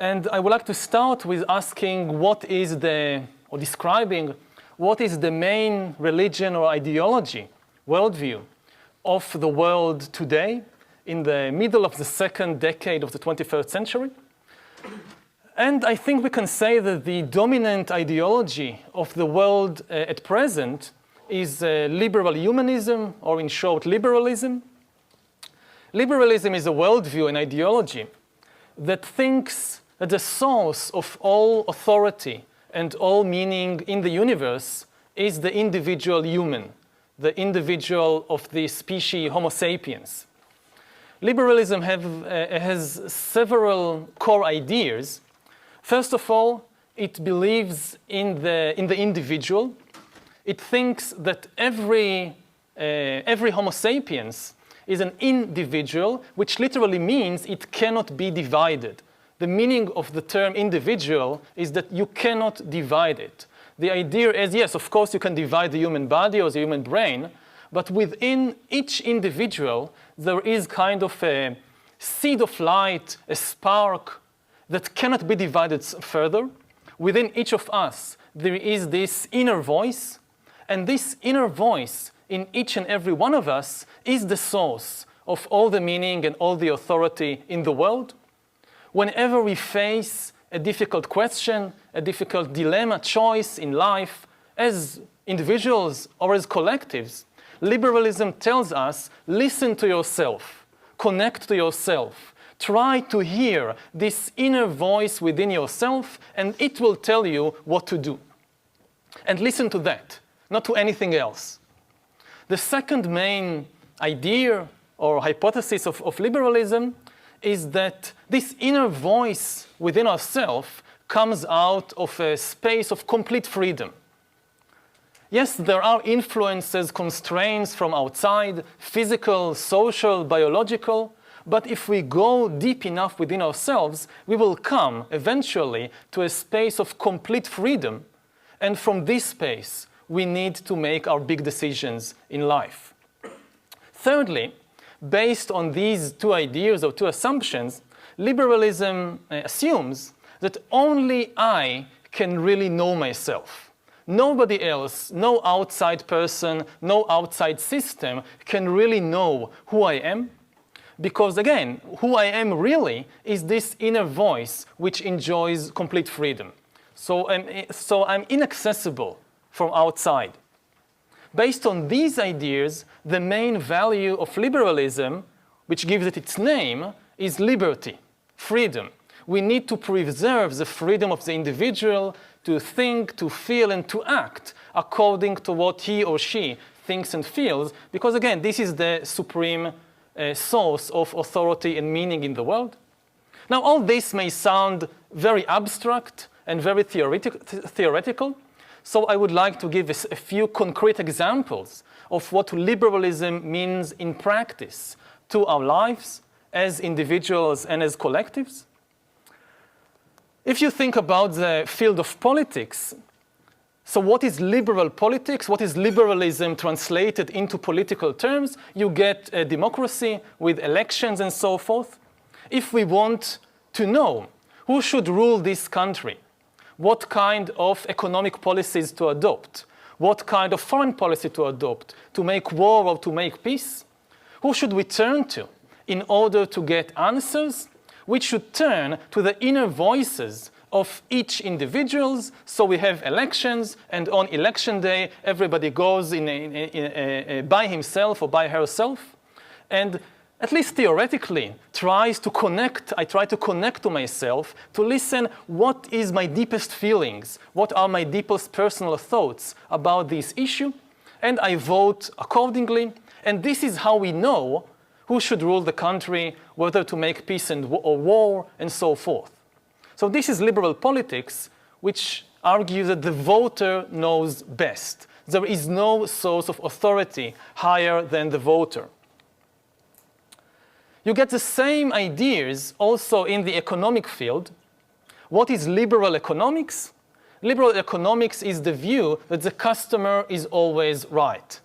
And I would like to start with asking describing what is the main religion or ideology, worldview of the world today in the middle of the second decade of the 21st century. And I think we can say that the dominant ideology of the world at present is liberal humanism, or in short, liberalism. Liberalism is a worldview and ideology that thinks that the source of all authority and all meaning in the universe is the individual human, the individual of the species Homo sapiens. Liberalism has several core ideas. First of all, it believes in the individual. It thinks that every Homo sapiens is an individual, which literally means it cannot be divided. The meaning of the term individual is that you cannot divide it. The idea is, yes, of course you can divide the human body or the human brain, but within each individual, there is kind of a seed of light, a spark that cannot be divided further. Within each of us, there is this inner voice, and this inner voice in each and every one of us is the source of all the meaning and all the authority in the world. Whenever we face a difficult question, a difficult dilemma, choice in life, as individuals or as collectives, liberalism tells us, listen to yourself, connect to yourself, try to hear this inner voice within yourself, and it will tell you what to do. And listen to that, not to anything else. The second main idea or hypothesis of liberalism is that this inner voice within ourselves comes out of a space of complete freedom. Yes, there are influences, constraints from outside, physical, social, biological, but if we go deep enough within ourselves, we will come eventually to a space of complete freedom, and from this space, we need to make our big decisions in life. Thirdly, based on these two ideas or two assumptions, liberalism assumes that only I can really know myself. Nobody else, no outside person, no outside system can really know who I am. Because again, who I am really is this inner voice which enjoys complete freedom. So I'm inaccessible from outside. Based on these ideas, the main value of liberalism, which gives it its name, is liberty, freedom. We need to preserve the freedom of the individual to think, to feel, and to act according to what he or she thinks and feels, because again, this is the supreme source of authority and meaning in the world. Now, all this may sound very abstract and very theoretical, so I would like to give a few concrete examples of what liberalism means in practice to our lives as individuals and as collectives. If you think about the field of politics, so what is liberal politics? What is liberalism translated into political terms? You get a democracy with elections and so forth. If we want to know who should rule this country, what kind of economic policies to adopt, what kind of foreign policy to adopt, to make war or to make peace, who should we turn to in order to get answers? We should turn to the inner voices of each individual. So we have elections, and on election day, everybody goes by himself or by herself, and at least theoretically, I try to connect to myself to listen what is my deepest feelings, what are my deepest personal thoughts about this issue, and I vote accordingly. And this is how we know who should rule the country, whether to make peace or war, and so forth. So this is liberal politics, which argues that the voter knows best. There is no source of authority higher than the voter. You get the same ideas also in the economic field. What is liberal economics? Liberal economics is the view that the customer is always right.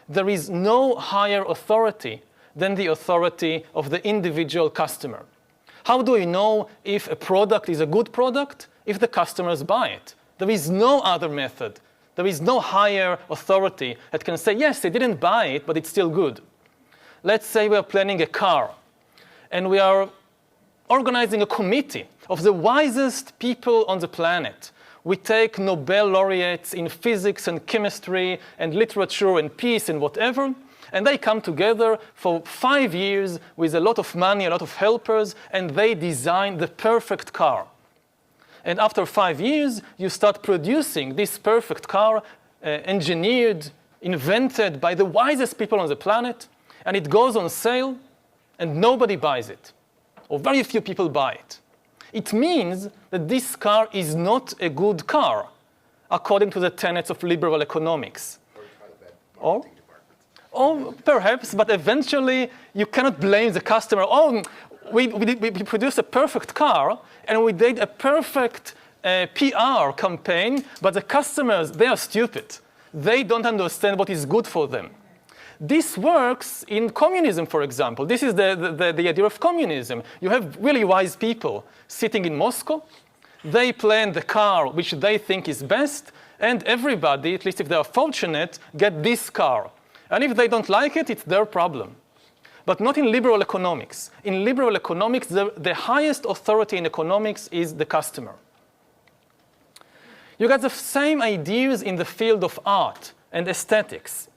There is no higher authority than the authority of the individual customer. How do we know if a product is a good product? If the customers buy it. There is no other method. There is no higher authority that can say, yes, they didn't buy it, but it's still good. Let's say we are planning a car, and we are organizing a committee of the wisest people on the planet. We take Nobel laureates in physics and chemistry and literature and peace and whatever, and they come together for 5 years with a lot of money, a lot of helpers, and they design the perfect car. And after 5 years, you start producing this perfect car, engineered, invented by the wisest people on the planet, and it goes on sale, and nobody buys it, or very few people buy it. It means that this car is not a good car, according to the tenets of liberal economics. Or perhaps, but eventually you cannot blame the customer. Oh, we produced a perfect car, and we did a perfect PR campaign, but the customers, they are stupid. They don't understand what is good for them. This works in communism, for example. This is the idea of communism. You have really wise people sitting in Moscow. They plan the car which they think is best, and everybody, at least if they are fortunate, get this car. And if they don't like it, it's their problem. But not in liberal economics. In liberal economics, the highest authority in economics is the customer. You got the same ideas in the field of art and aesthetics.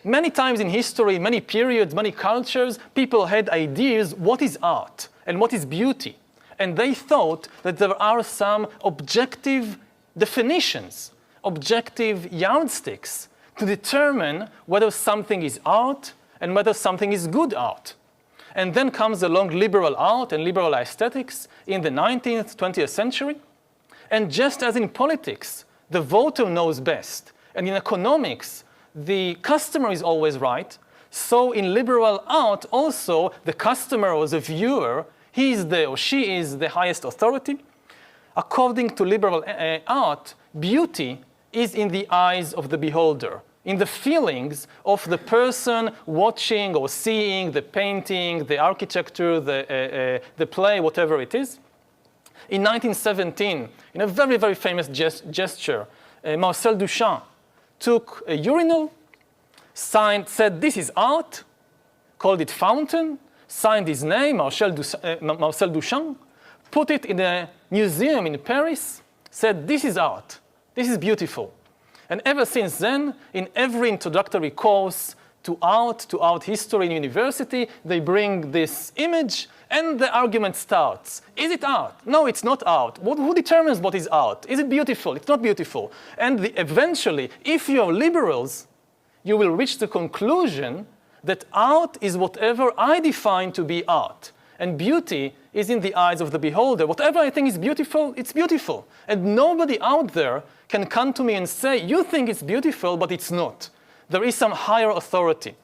Many times in history, many periods, many cultures, people had ideas what is art and what is beauty. And they thought that there are some objective definitions, objective yardsticks to determine whether something is art and whether something is good art. And then comes along liberal art and liberal aesthetics in the 19th, 20th century. And just as in politics, the voter knows best, and in economics, the customer is always right, so in liberal art also, the customer or the viewer, he is or she is the highest authority. According to liberal art, beauty is in the eyes of the beholder, in the feelings of the person watching or seeing the painting, the architecture, the play, whatever it is. In 1917, in a very, very famous gesture, Marcel Duchamp took a urinal, said this is art, called it Fountain, signed his name, Marcel Duchamp, put it in a museum in Paris, said this is art, this is beautiful. And ever since then, in every introductory course to art history in university, they bring this image and the argument starts. Is it art? No, it's not art. Who determines what is art? Is it beautiful? It's not beautiful. And eventually, if you're liberals, you will reach the conclusion that art is whatever I define to be art. And beauty is in the eyes of the beholder. Whatever I think is beautiful, it's beautiful. And nobody out there can come to me and say, you think it's beautiful, but it's not. There is some higher authority.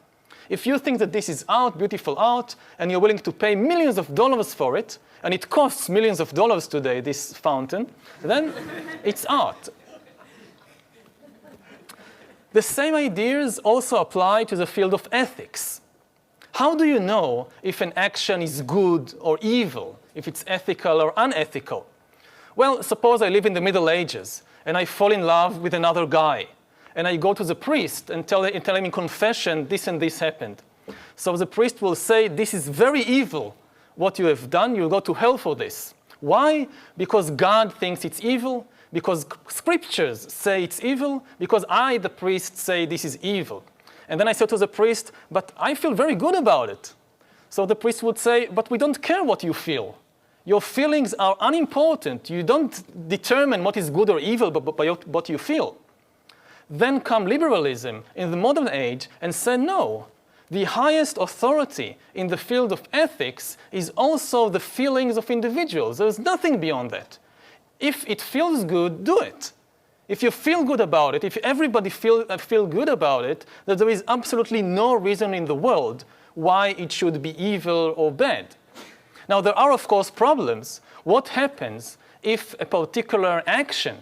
If you think that this is art, beautiful art, and you're willing to pay millions of dollars for it, and it costs millions of dollars today, this fountain, then it's art. The same ideas also apply to the field of ethics. How do you know if an action is good or evil, if it's ethical or unethical? Well, suppose I live in the Middle Ages, and I fall in love with another guy. And I go to the priest and tell him in confession, this and this happened. So the priest will say, this is very evil, what you have done. You'll go to hell for this. Why? Because God thinks it's evil. Because scriptures say it's evil. Because I, the priest, say this is evil. And then I say to the priest, but I feel very good about it. So the priest would say, but we don't care what you feel. Your feelings are unimportant. You don't determine what is good or evil by what you feel. Then come liberalism in the modern age and say, no, the highest authority in the field of ethics is also the feelings of individuals. There's nothing beyond that. If it feels good, do it. If you feel good about it, if everybody feel good about it, then there is absolutely no reason in the world why it should be evil or bad. Now, there are, of course, problems. What happens if a particular action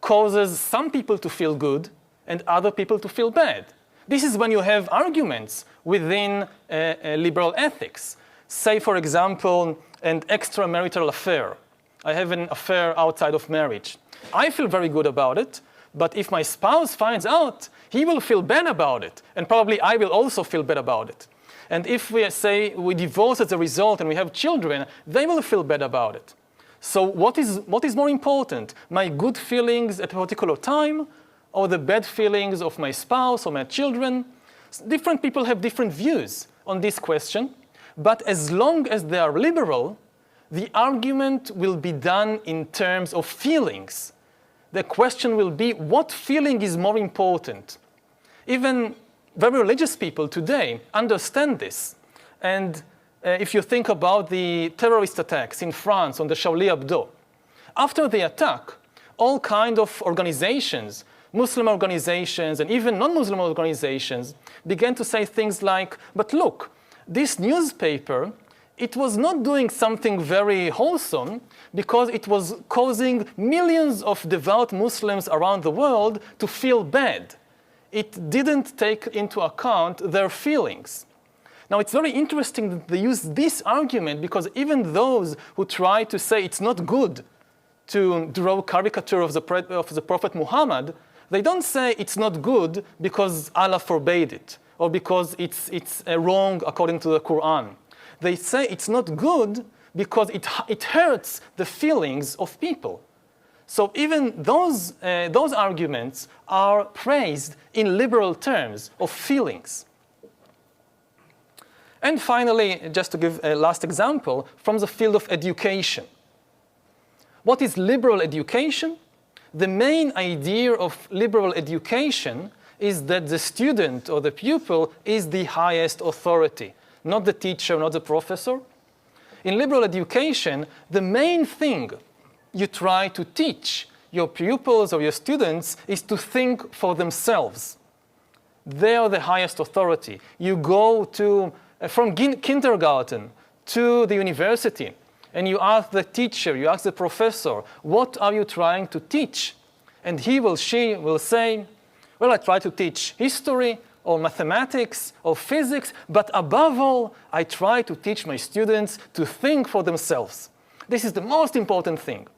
causes some people to feel good and other people to feel bad? This is when you have arguments within liberal ethics. say, for example, an extramarital affair. I have an affair outside of marriage. I feel very good about it, but if my spouse finds out, he will feel bad about it, and probably I will also feel bad about it. And if we say we divorce as a result and we have children, they will feel bad about it. So what is more important? My good feelings at a particular time, or the bad feelings of my spouse or my children? Different people have different views on this question, but as long as they are liberal, the argument will be done in terms of feelings. The question will be, what feeling is more important? Even very religious people today understand this. And if you think about the terrorist attacks in France on the Charlie Hebdo, after the attack, all kinds of organizations, Muslim organizations and even non-Muslim organizations, began to say things like, but look, this newspaper, it was not doing something very wholesome because it was causing millions of devout Muslims around the world to feel bad. It didn't take into account their feelings. Now, it's very interesting that they use this argument because even those who try to say it's not good to draw a caricature of the Prophet Muhammad, they don't say it's not good because Allah forbade it or because it's wrong according to the Quran. They say it's not good because it hurts the feelings of people. So even those arguments are praised in liberal terms of feelings. And finally, just to give a last example, from the field of education. What is liberal education? The main idea of liberal education is that the student or the pupil is the highest authority, not the teacher, not the professor. In liberal education, the main thing you try to teach your pupils or your students is to think for themselves. They are the highest authority. You go from kindergarten to the university, and you ask the teacher, you ask the professor, what are you trying to teach? And he or she will say, well, I try to teach history or mathematics or physics, but above all, I try to teach my students to think for themselves. This is the most important thing.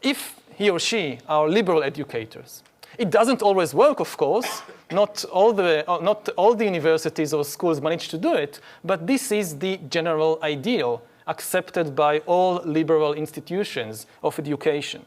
If he or she are liberal educators, it doesn't always work, of course. Not all the universities or schools manage to do it, but this is the general ideal accepted by all liberal institutions of education.